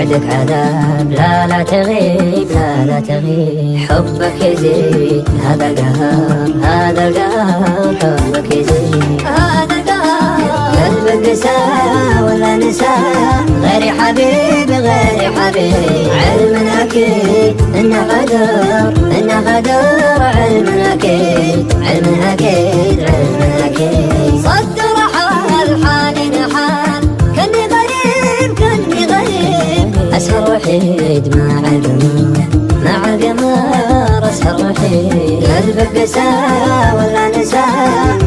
بعدك عذاب، لا تغيب لا تغيب. حبك يزيد هذا القهر، هذا القهر. حبك يزيد هذا القهر. قلبك قسى ولا نسى، غير حبيب غير حبيب. علم أكيد إنه غدر، إنه غدر. علم أكيد، علم أكيد، علم أكيد. صدر حال حالنا حال، كني غريب كني غريب. أسهر وحيد مع القمر، مع القمر. أسهر وحيد. قلبك قسى ولا نسى،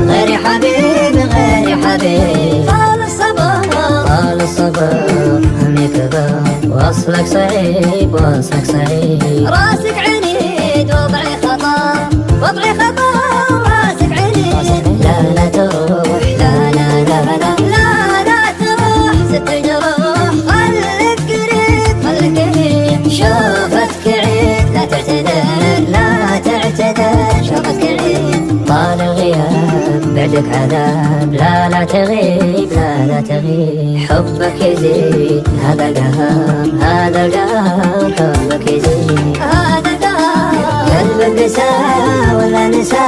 غير حبيب غير حبيب. طال الصبر طال الصبر، همي كبر. وصلك صعيب وصلك صعيب. راسك عنيد وضعي خطر، وضعي خطر. راسك عنيد لا تروح، لا تروح. ست جروح خلك قريب، خلك قريب. شوفتك عيد لا تعتذر، لا تعتذر. شوفتك عيد. طال الغياب بعدك عذاب، لا تغيب لا تغيب. حبك يزيد هذا القهر، هذا القهر. حبك يزيد هذا القهر. قلبك قسى ولا نسى،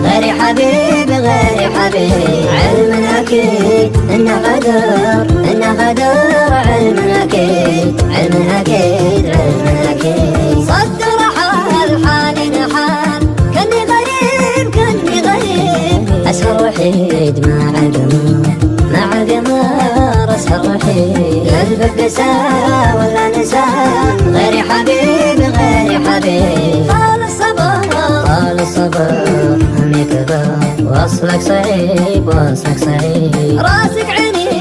غير حبيب غير حبيب. علم أكيد إنه غدر، إنه غدر. علم أكيد، علم أكيد، علم أكيد. صدر حال حالنا حال، كني غريب كني غريب. أسهر وحيد مع القمر، مع القمر. أسهر وحيد. قلبك قسى ولا نسى، غير حبيب غير حبيب. طال الصبر طال الصبر، همي كبر. وصلك صعيب وصلك صعيب. راسك عنيد